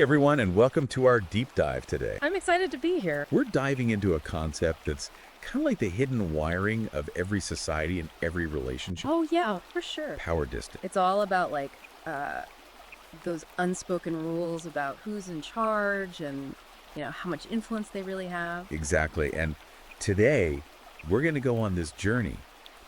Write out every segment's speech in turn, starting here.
everyone, and welcome to our deep dive today. I'm excited to be here. We're diving into a concept that's kind of like the hidden wiring of every society and every relationship. Oh, yeah, for sure. Power distance. It's all about, those unspoken rules about who's in charge and, how much influence they really have. Exactly. And today, we're going to go on this journey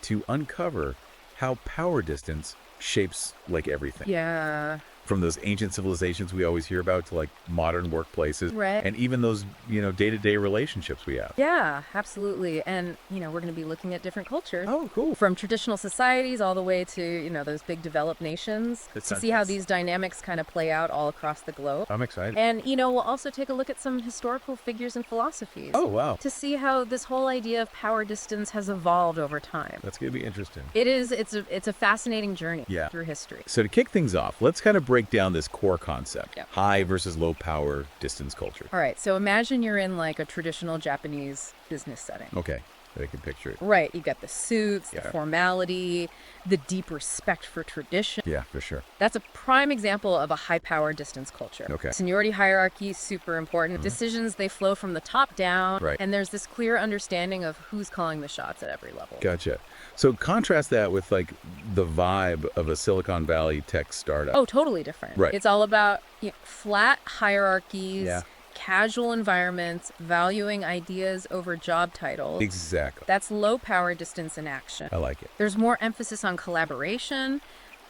to uncover how power distance shapes, everything. Yeah. From those ancient civilizations we always hear about to, modern workplaces. Right. And even those, day-to-day relationships we have. Yeah, absolutely. And, we're going to be looking at different cultures. Oh, cool. From traditional societies all the way to, those big developed nations to see how these dynamics kind of play out all across the globe. I'm excited. And, we'll also take a look at some historical figures and philosophies. Oh, wow. To see how this whole idea of power distance has evolved over time. That's going to be interesting. It is. It's a fascinating journey Yeah. through history. So to kick things off, let's kind of break down this core concept. Yeah. High versus low power distance culture. All right. So imagine you're in a traditional Japanese business setting. Okay. I can picture it. Right. You got the suits, Yeah. the formality, the deep respect for tradition. Yeah, for sure. That's a prime example of a high power distance culture. Okay. Seniority hierarchy, super important. Decisions, they flow from the top down. Right. And there's this clear understanding of who's calling the shots at every level. Gotcha. So contrast that with the vibe of a Silicon Valley tech startup. Oh, totally different. Right. It's all about flat hierarchies. Yeah. Casual environments, valuing ideas over job titles. Exactly. That's low power distance in action. I like it. There's more emphasis on collaboration,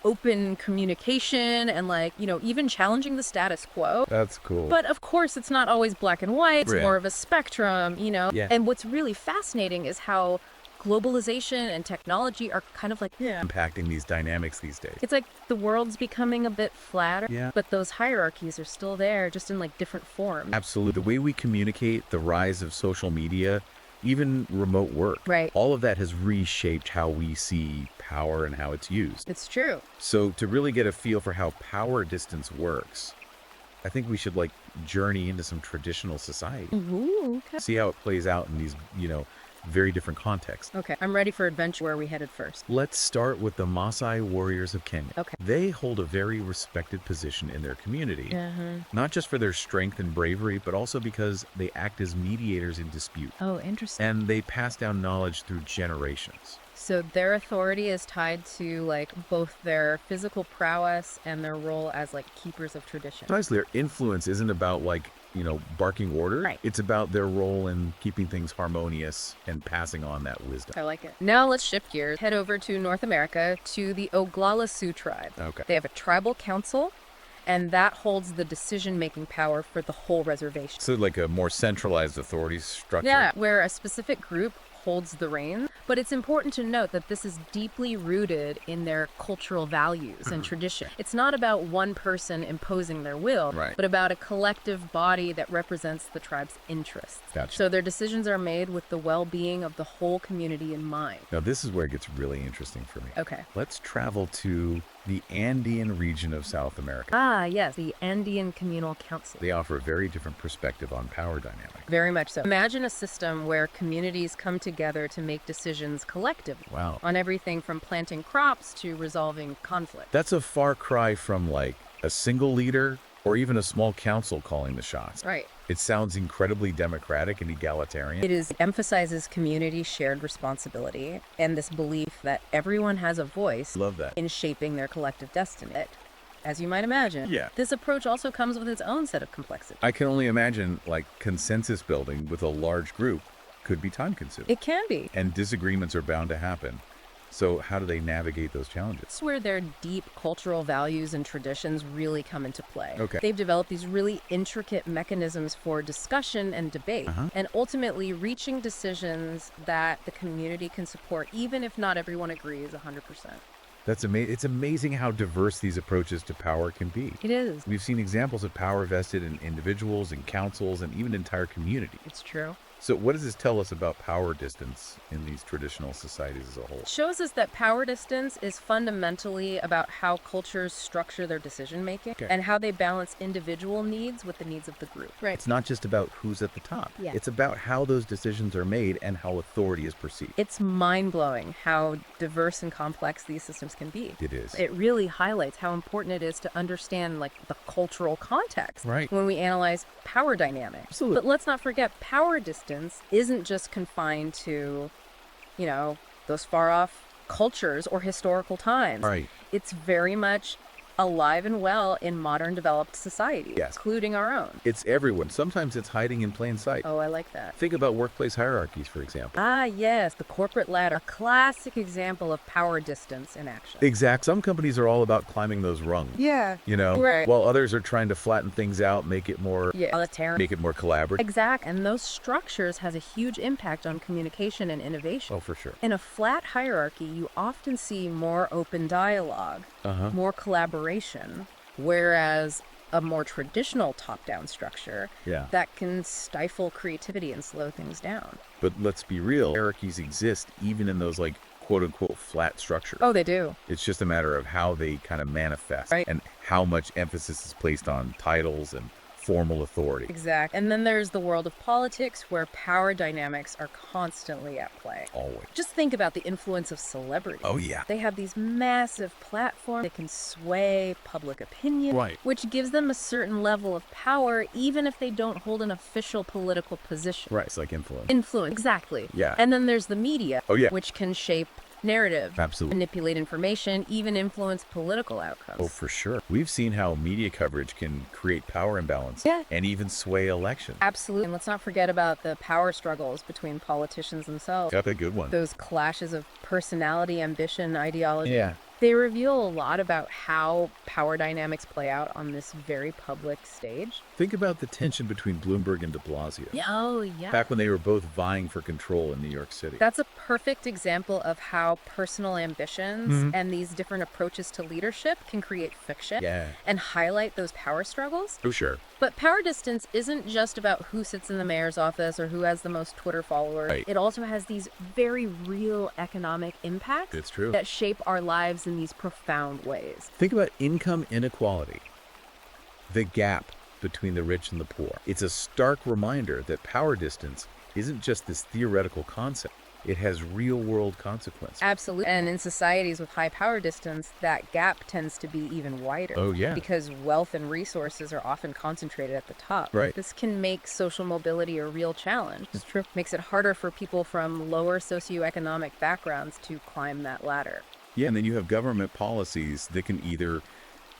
open communication, and even challenging the status quo. That's cool. But of course, it's not always black and white. It's Right. more of a spectrum, Yeah. And what's really fascinating is how globalization and technology are kind of impacting these dynamics these days. it's like the world's becoming a bit flatter, Yeah. but those hierarchies are still there, just in different forms. Absolutely. The way we communicate, the rise of social media, even remote work. Right. All of that has reshaped how we see power and how it's used. It's true. So to really get a feel for how power distance works, I think we should journey into some traditional society. Ooh, okay. See how it plays out in these, very different contexts. Okay, I'm ready for adventure. Where are we headed first? Let's start with the Maasai warriors of Kenya. Okay. They hold a very respected position in their community, Uh-huh. not just for their strength and bravery, but also because they act as mediators in dispute. Oh, interesting. And they pass down knowledge through generations. So their authority is tied to both their physical prowess and their role as keepers of tradition. Precisely, their influence isn't about barking order. Right. It's about their role in keeping things harmonious and passing on that wisdom. I like it. Now let's shift gears. Head over to North America to the Oglala Sioux tribe. Okay. They have a tribal council, and that holds the decision-making power for the whole reservation. So a more centralized authority structure. Yeah, where a specific group holds the reins. But it's important to note that this is deeply rooted in their cultural values and tradition. It's not about one person imposing their will, Right. but about a collective body that represents the tribe's interests. Gotcha. So their decisions are made with the well-being of the whole community in mind. Now this is where it gets really interesting for me. Okay. Let's travel to the Andean region of South America. Ah, yes, the Andean Communal Council. They offer a very different perspective on power dynamics. Very much so. Imagine a system where communities come together to make decisions collectively Wow. on everything from planting crops to resolving conflict. That's a far cry from a single leader or even a small council calling the shots. Right. It sounds incredibly democratic and egalitarian. It emphasizes community shared responsibility and this belief that everyone has a voice Love that. in shaping their collective destiny. As you might imagine, Yeah. this approach also comes with its own set of complexity. I can only imagine consensus building with a large group could be time consuming. It can be. And disagreements are bound to happen. So how do they navigate those challenges? That's where their deep cultural values and traditions really come into play. Okay. They've developed these really intricate mechanisms for discussion and debate, and ultimately reaching decisions that the community can support, even if not everyone agrees 100%. That's amazing. It's amazing how diverse these approaches to power can be. It is. We've seen examples of power vested in individuals and councils and even entire communities. It's true. So what does this tell us about power distance in these traditional societies as a whole? Shows us that power distance is fundamentally about how cultures structure their decision making and how they balance individual needs with the needs of the group. Right. It's not just about who's at the top. Yeah. It's about how those decisions are made and how authority is perceived. It's mind-blowing how diverse and complex these systems can be. It is. It really highlights how important it is to understand the cultural context when we analyze power dynamics. Absolutely. But let's not forget, power distance isn't just confined to, those far-off cultures or historical times. Right. It's very much alive and well in modern developed societies, Yes. including our own. It's everywhere. Sometimes it's hiding in plain sight. Oh, I like that. Think about workplace hierarchies, for example. Ah, yes, the corporate ladder, a classic example of power distance in action. Exact. Some companies are all about climbing those rungs. Yeah. Right. While others are trying to flatten things out, make it more Egalitarian. make it more collaborative. Exact. And those structures has a huge impact on communication and innovation. Oh, for sure. In a flat hierarchy, you often see more open dialogue, more collaboration, whereas a more traditional top-down structure that can stifle creativity and slow things down. But let's be real, hierarchies exist even in those quote-unquote flat structures. Oh, they do. It's just a matter of how they kind of manifest and how much emphasis is placed on titles and formal authority. Exact. And then there's the world of politics where power dynamics are constantly at play. Always. Just think about the influence of celebrities. Oh, yeah. They have these massive platforms that can sway public opinion, which gives them a certain level of power even if they don't hold an official political position. Right. It's like influence. Influence, exactly. Yeah. And then there's the media, Oh, yeah. which can shape narrative, Absolutely. manipulate information, even influence political outcomes. Oh, for sure. We've seen how media coverage can create power imbalance and even sway elections. Absolutely. And let's not forget about the power struggles between politicians themselves. That's a good one. Those clashes of personality, ambition, ideology. Yeah. They reveal a lot about how power dynamics play out on this very public stage. Think about the tension between Bloomberg and de Blasio. Oh, yeah. Back when they were both vying for control in New York City. That's a perfect example of how personal ambitions and these different approaches to leadership can create fiction and highlight those power struggles. Oh, sure. But power distance isn't just about who sits in the mayor's office or who has the most Twitter followers. Right. It also has these very real economic impacts It's true. that shape our lives in these profound ways. Think about income inequality, the gap between the rich and the poor. It's a stark reminder that power distance isn't just this theoretical concept. It has real-world consequences. Absolutely. And in societies with high power distance, that gap tends to be even wider. Oh, yeah. Because wealth and resources are often concentrated at the top. Right. This can make social mobility a real challenge. It's true. Makes it harder for people from lower socioeconomic backgrounds to climb that ladder. Yeah, and then you have government policies that can either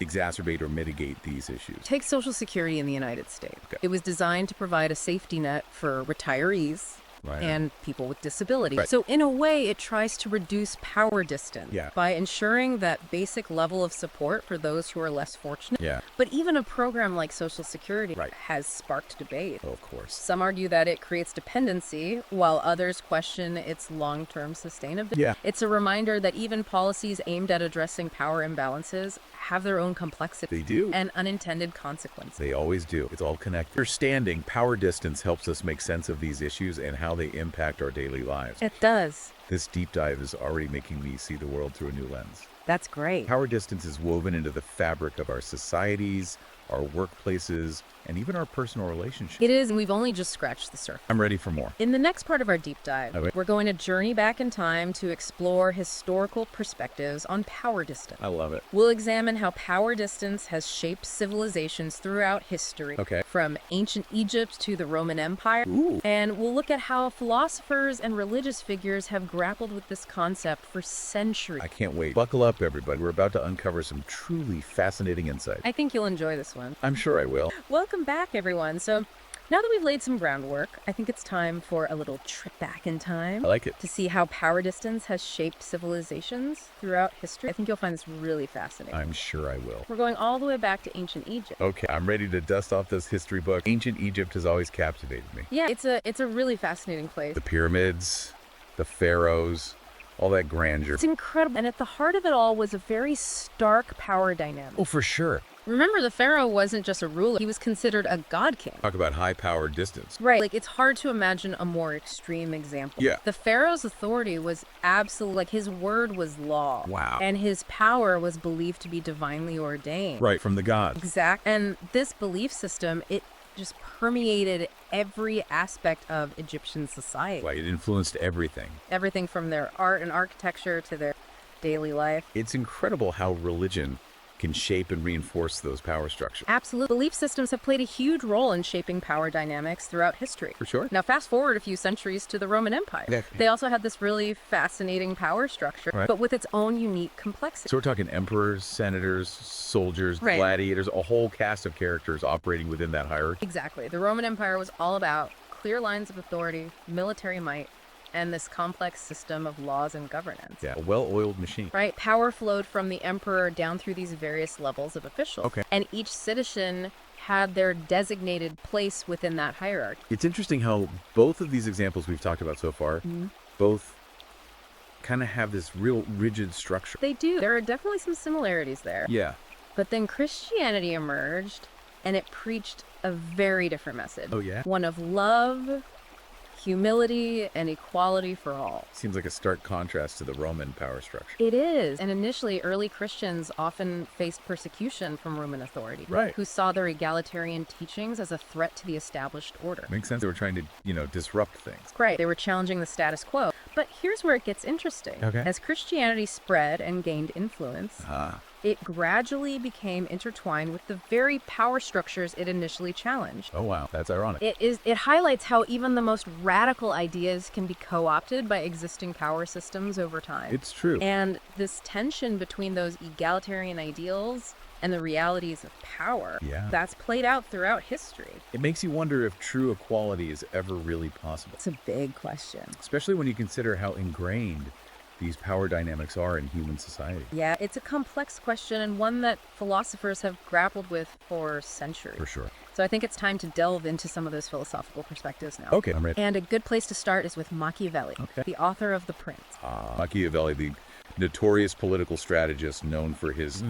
exacerbate or mitigate these issues. Take Social Security in the United States. It was designed to provide a safety net for retirees and people with disabilities. So in a way, it tries to reduce power distance by ensuring that basic level of support for those who are less fortunate. But even a program like Social Security has sparked debate. Oh, of course. Some argue that it creates dependency, while others question its long-term sustainability. It's a reminder that even policies aimed at addressing power imbalances have their own complexity. They do. And unintended consequences. They always do. It's all connected. Understanding power distance helps us make sense of these issues and how they impact our daily lives. It does. This deep dive is already making me see the world through a new lens. That's great. Power distance is woven into the fabric of our societies, our workplaces, and even our personal relationships. It is, and we've only just scratched the surface. I'm ready for more. In the next part of our deep dive, we're going to journey back in time to explore historical perspectives on power distance. I love it. We'll examine how power distance has shaped civilizations throughout history, from ancient Egypt to the Roman Empire. And we'll look at how philosophers and religious figures have grappled with this concept for centuries. I can't wait. Buckle up, everybody. We're about to uncover some truly fascinating insight. I think you'll enjoy this one. I'm sure I will. Welcome back, everyone. So now that we've laid some groundwork, I think it's time for a little trip back in time. I like it. To see how power distance has shaped civilizations throughout history. I think you'll find this really fascinating. I'm sure I will. We're going all the way back to ancient Egypt. Okay, I'm ready to dust off this history book. Ancient Egypt has always captivated me. Yeah, it's a really fascinating place. The pyramids, the pharaohs, all that grandeur. It's incredible. And at the heart of it all was a very stark power dynamic. Oh, for sure. Remember, the pharaoh wasn't just a ruler. He was considered a god king. Talk about high power distance. Right. Like, it's hard to imagine a more extreme example. Yeah. The pharaoh's authority was absolute. Like, his word was law. Wow. And his power was believed to be divinely ordained. Right, from the gods. Exact. And this belief system, it just permeated every aspect of Egyptian society. Right, it influenced everything. Everything from their art and architecture to their daily life. It's incredible how religion can shape and reinforce those power structures. Absolutely. Belief systems have played a huge role in shaping power dynamics throughout history. For sure. Now, fast forward a few centuries to the Roman Empire. Yeah. They also had this really fascinating power structure, right, but with its own unique complexity. So we're talking emperors, senators, soldiers, right, gladiators, a whole cast of characters operating within that hierarchy. Exactly. The Roman Empire was all about clear lines of authority, military might, and this complex system of laws and governance. Yeah, a well-oiled machine. Right. Power flowed from the emperor down through these various levels of officials. Okay. And each citizen had their designated place within that hierarchy. It's interesting how both of these examples we've talked about so far, both kind of have this real rigid structure. They do. There are definitely some similarities there. Yeah. But then Christianity emerged, and it preached a very different message. Oh, yeah? One of love, humility, and equality for all. Seems like a stark contrast to the Roman power structure. It is. And initially, early Christians often faced persecution from Roman authority, right, who saw their egalitarian teachings as a threat to the established order. Makes sense. They were trying to, disrupt things. Right. They were challenging the status quo. But here's where it gets interesting. Okay. As Christianity spread and gained influence, it gradually became intertwined with the very power structures it initially challenged. Oh, wow. That's ironic. It highlights how even the most radical ideas can be co-opted by existing power systems over time. It's true. And this tension between those egalitarian ideals and the realities of power, that's played out throughout history. It makes you wonder if true equality is ever really possible. It's a big question. Especially when you consider how ingrained these power dynamics are in human society. Yeah, it's a complex question and one that philosophers have grappled with for centuries. For sure. So I think it's time to delve into some of those philosophical perspectives now. Okay, I'm ready. And a good place to start is with Machiavelli, the author of The Prince. Machiavelli, the notorious political strategist known for his,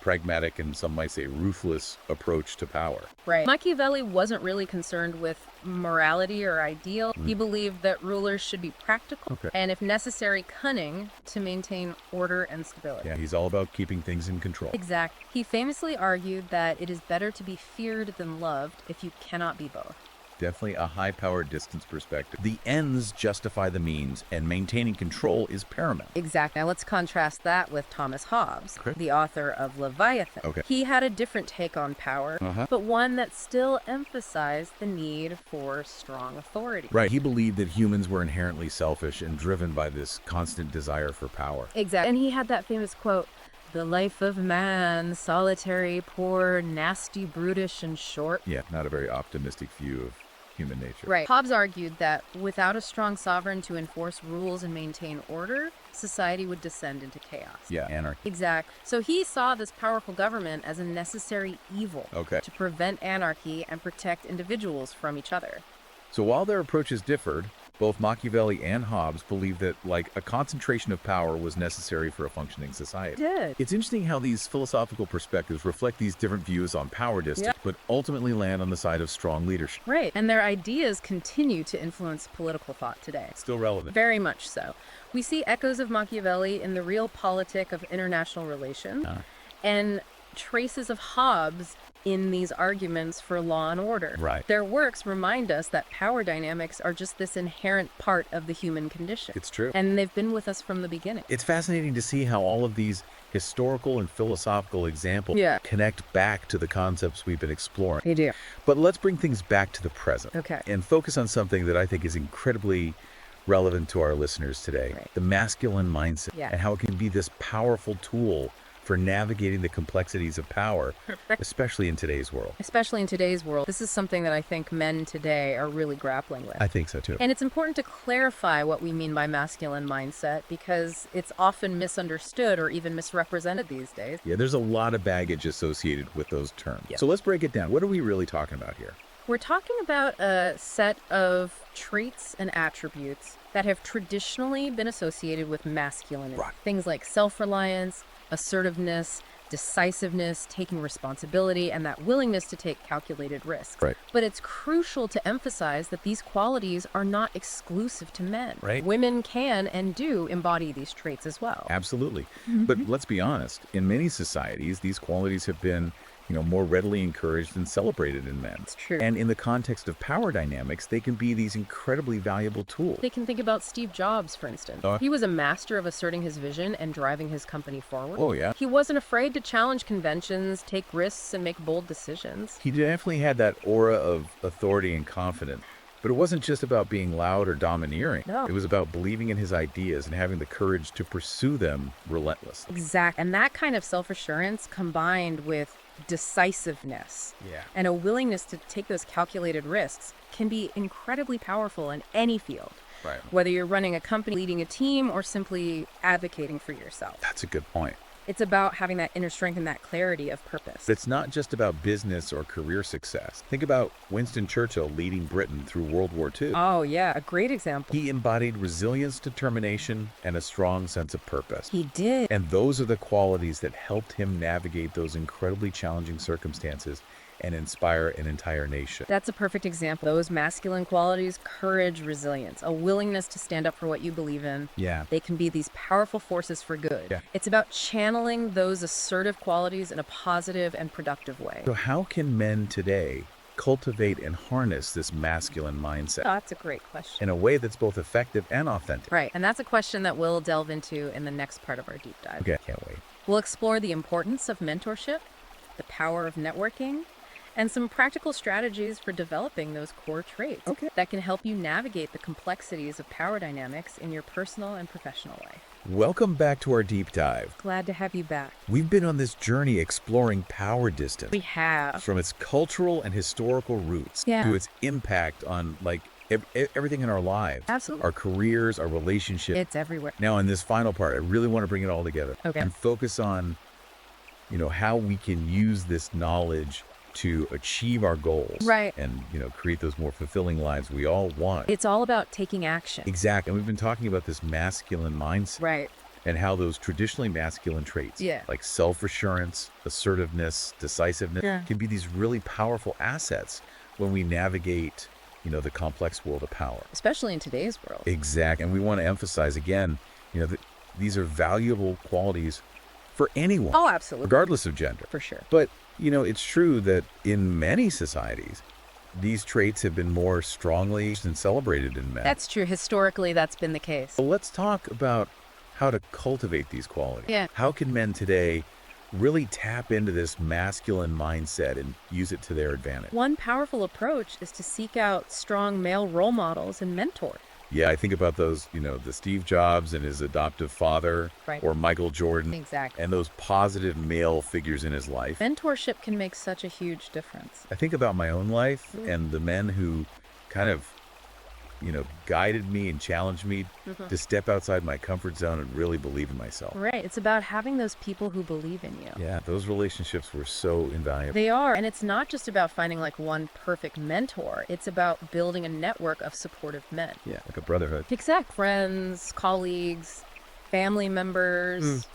pragmatic and some might say ruthless approach to power. Right. Machiavelli wasn't really concerned with morality or ideal. He believed that rulers should be practical and, if necessary, cunning to maintain order and stability. Yeah, he's all about keeping things in control. Exactly. He famously argued that it is better to be feared than loved if you cannot be both. Definitely a high-power distance perspective. The ends justify the means, and maintaining control is paramount. Exactly. Now let's contrast that with Thomas Hobbes, the author of Leviathan. He had a different take on power, but one that still emphasized the need for strong authority. Right. He believed that humans were inherently selfish and driven by this constant desire for power. Exactly. And he had that famous quote, "The life of man, solitary, poor, nasty, brutish, and short." Yeah, not a very optimistic view of human nature. Right. Hobbes argued that without a strong sovereign to enforce rules and maintain order, society would descend into chaos. Yeah, anarchy. Exactly. So he saw this powerful government as a necessary evil to prevent anarchy and protect individuals from each other. So while their approaches differed, both Machiavelli and Hobbes believed that, a concentration of power was necessary for a functioning society. It's interesting how these philosophical perspectives reflect these different views on power distance, but ultimately land on the side of strong leadership. Right. And their ideas continue to influence political thought today. Still relevant. Very much so. We see echoes of Machiavelli in the realpolitik of international relations and traces of Hobbes in these arguments for law and order. Right. Their works remind us that power dynamics are just this inherent part of the human condition. It's true. And they've been with us from the beginning. It's fascinating to see how all of these historical and philosophical examples connect back to the concepts we've been exploring. They do. But let's bring things back to the present. And focus on something that I think is incredibly relevant to our listeners today. The masculine mindset and how it can be this powerful tool for navigating the complexities of power, especially in today's world. This is something that I think men today are really grappling with. I think so too. And it's important to clarify what we mean by masculine mindset because it's often misunderstood or even misrepresented these days. Yeah, there's a lot of baggage associated with those terms. So let's break it down. What are we really talking about here? We're talking about a set of traits and attributes that have traditionally been associated with masculinity. Right. Things like self-reliance, assertiveness, decisiveness, taking responsibility, and that willingness to take calculated risks. Right. But it's crucial to emphasize that these qualities are not exclusive to men. Right. Women can and do embody these traits as well. Absolutely. But let's be honest, in many societies, these qualities have been, more readily encouraged and celebrated in men. It's true. And in the context of power dynamics, they can be these incredibly valuable tools. They can think about Steve Jobs, for instance. He was a master of asserting his vision and driving his company forward. Oh, yeah. He wasn't afraid to challenge conventions, take risks, and make bold decisions. He definitely had that aura of authority and confidence. But it wasn't just about being loud or domineering. No. It was about believing in his ideas and having the courage to pursue them relentlessly. Exactly. And that kind of self-assurance combined with decisiveness and a willingness to take those calculated risks can be incredibly powerful in any field. Right. Whether you're running a company, leading a team, or simply advocating for yourself. That's a good point. It's about having that inner strength and that clarity of purpose. But it's not just about business or career success. Think about Winston Churchill leading Britain through World War II. Oh, yeah, a great example. He embodied resilience, determination, and a strong sense of purpose. He did. And those are the qualities that helped him navigate those incredibly challenging circumstances and inspire an entire nation. That's a perfect example. Those masculine qualities, courage, resilience, a willingness to stand up for what you believe in. Yeah. They can be these powerful forces for good. Yeah. It's about channeling those assertive qualities in a positive and productive way. So how can men today cultivate and harness this masculine mindset Oh, that's a great question. in a way that's both effective and authentic? Right. And that's a question that we'll delve into in the next part of our deep dive. Okay, can't wait. We'll explore the importance of mentorship, the power of networking, and some practical strategies for developing those core traits that can help you navigate the complexities of power dynamics in your personal and professional life. Welcome back to our deep dive. Glad to have you back. We've been on this journey exploring power distance. We have. From its cultural and historical roots to its impact on everything in our lives. Absolutely. Our careers, our relationships. It's everywhere. Now, in this final part, I really want to bring it all together and focus on, how we can use this knowledge to achieve our goals. Right. And, create those more fulfilling lives we all want. It's all about taking action. Exactly. And we've been talking about this masculine mindset. Right. And how those traditionally masculine traits, Yeah. like self-assurance, assertiveness, decisiveness, Yeah. can be these really powerful assets when we navigate, the complex world of power. Especially in today's world. Exactly. And we want to emphasize again, that these are valuable qualities for anyone. Oh, absolutely. Regardless of gender. For sure. But, it's true that in many societies, these traits have been more strongly celebrated in men. That's true. Historically, that's been the case. Well, let's talk about how to cultivate these qualities. Yeah. How can men today really tap into this masculine mindset and use it to their advantage? One powerful approach is to seek out strong male role models and mentors. Yeah, I think about those, the Steve Jobs and his adoptive father, Right. or Michael Jordan, Exactly. and those positive male figures in his life. Mentorship can make such a huge difference. I think about my own life and the men who kind of, guided me and challenged me to step outside my comfort zone and really believe in myself. Right. It's about having those people who believe in you. Yeah, those relationships were so invaluable. They are. And it's not just about finding one perfect mentor. It's about building a network of supportive men. Yeah, like a brotherhood. Exact. Friends, colleagues, family members,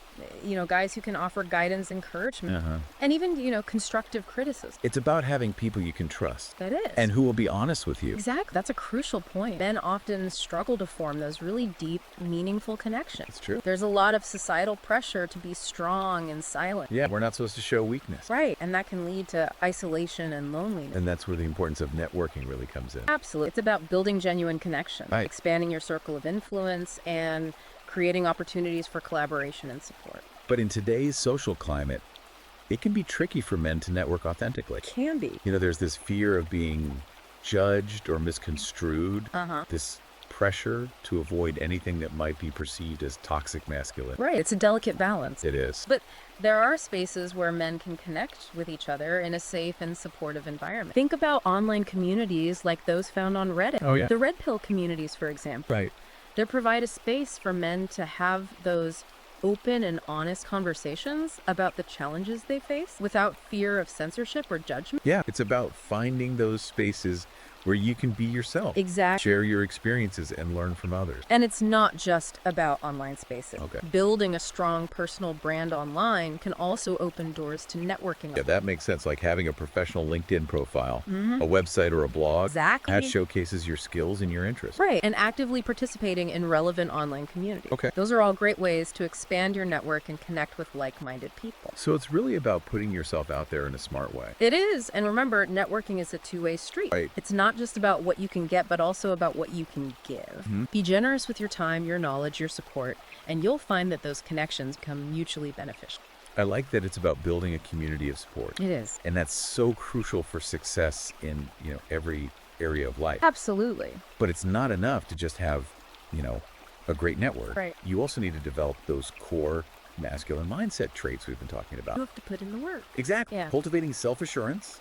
guys who can offer guidance, encouragement, and even, constructive criticism. It's about having people you can trust. That is. And who will be honest with you. Exactly. That's a crucial point. Men often struggle to form those really deep, meaningful connections. It's true. There's a lot of societal pressure to be strong and silent. Yeah, we're not supposed to show weakness. Right. And that can lead to isolation and loneliness. And that's where the importance of networking really comes in. Absolutely. It's about building genuine connection, Right. expanding your circle of influence, and creating opportunities for collaboration and support. But in today's social climate, it can be tricky for men to network authentically. Can be. There's this fear of being judged or misconstrued, this pressure to avoid anything that might be perceived as toxic masculinity. Right. It's a delicate balance. It is. But there are spaces where men can connect with each other in a safe and supportive environment. Think about online communities like those found on Reddit. Oh, yeah. The Red Pill communities, for example. Right. They provide a space for men to have those open and honest conversations about the challenges they face without fear of censorship or judgment. Yeah, it's about finding those spaces where you can be yourself. Exactly. Share your experiences and learn from others. And it's not just about online spaces. Okay. Building a strong personal brand online can also open doors to networking. Yeah, that makes sense. Like having a professional LinkedIn profile, a website or a blog. Exactly. That showcases your skills and your interests. Right. And actively participating in relevant online communities. Okay. Those are all great ways to expand your network and connect with like-minded people. So it's really about putting yourself out there in a smart way. It is. And remember, networking is a two-way street. Right. It's not just about what you can get, but also about what you can give. Be generous with your time, your knowledge, your support, and you'll find that those connections become mutually beneficial. I like that it's about building a community of support. It is. And that's so crucial for success in, every area of life. Absolutely. But it's not enough to just have, a great network. Right. You also need to develop those core masculine mindset traits we've been talking about. You have to put in the work. Exactly. Yeah. Cultivating self-assurance,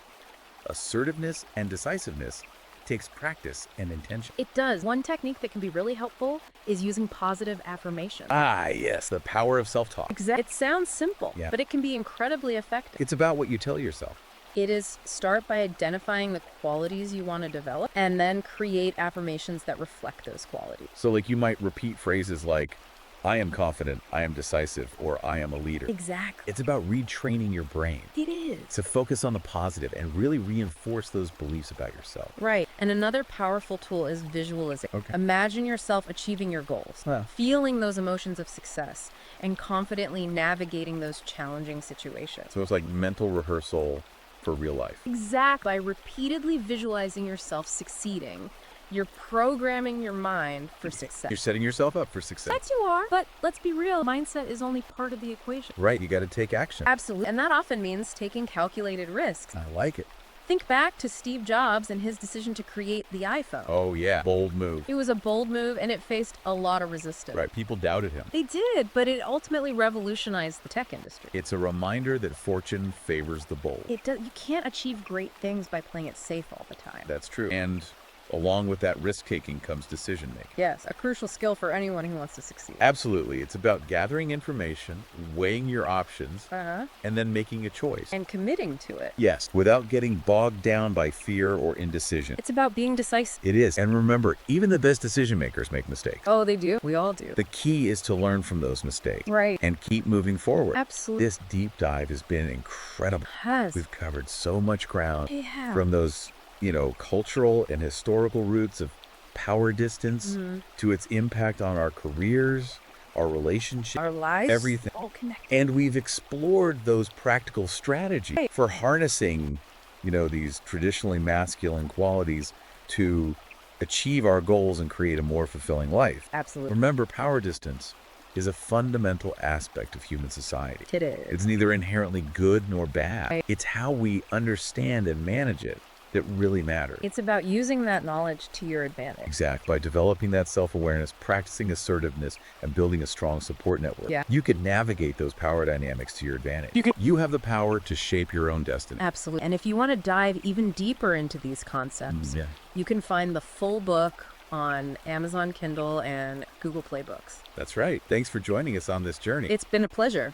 assertiveness, and decisiveness takes practice and intention. It does. One technique that can be really helpful is using positive affirmation. Ah, yes, the power of self-talk. Exactly. It sounds simple, Yeah. but it can be incredibly effective. It's about what you tell yourself. It is start by identifying the qualities you want to develop and then create affirmations that reflect those qualities. So like you might repeat phrases like, I am confident, I am decisive, or I am a leader. Exactly. It's about retraining your brain It is. to focus on the positive and really reinforce those beliefs about yourself. Right. And another powerful tool is visualization. Okay. Imagine yourself achieving your goals, Wow. feeling those emotions of success, and confidently navigating those challenging situations. So it's like mental rehearsal for real life. Exactly. By repeatedly visualizing yourself succeeding, you're programming your mind for success. You're setting yourself up for success. That you are. But let's be real, mindset is only part of the equation. Right, you got to take action. Absolutely. And that often means taking calculated risks. I like it. Think back to Steve Jobs and his decision to create the iPhone. Oh yeah, bold move. It was a bold move and it faced a lot of resistance. Right, people doubted him. They did, but it ultimately revolutionized the tech industry. It's a reminder that fortune favors the bold. You can't achieve great things by playing it safe all the time. That's true. And along with that risk-taking comes decision-making. Yes, a crucial skill for anyone who wants to succeed. Absolutely. It's about gathering information, weighing your options, and then making a choice. And committing to it. Yes, without getting bogged down by fear or indecision. It's about being decisive. It is. And remember, even the best decision makers make mistakes. Oh, they do. We all do. The key is to learn from those mistakes. Right. And keep moving forward. Absolutely. This deep dive has been incredible. Yes. We've covered so much ground Yeah. from those, cultural and historical roots of power distance to its impact on our careers, our relationships, Our lives. everything. All connected. And we've explored those practical strategies for harnessing, these traditionally masculine qualities to achieve our goals and create a more fulfilling life. Absolutely. Remember, power distance is a fundamental aspect of human society. It is. It's neither inherently good nor bad. Right. It's how we understand and manage it that really matters. It's about using that knowledge to your advantage. Exactly. By developing that self-awareness, practicing assertiveness, and building a strong support network, you can navigate those power dynamics to your advantage. You have the power to shape your own destiny. Absolutely. And if you want to dive even deeper into these concepts, you can find the full book on Amazon Kindle and Google Play Books. That's right. Thanks for joining us on this journey. It's been a pleasure.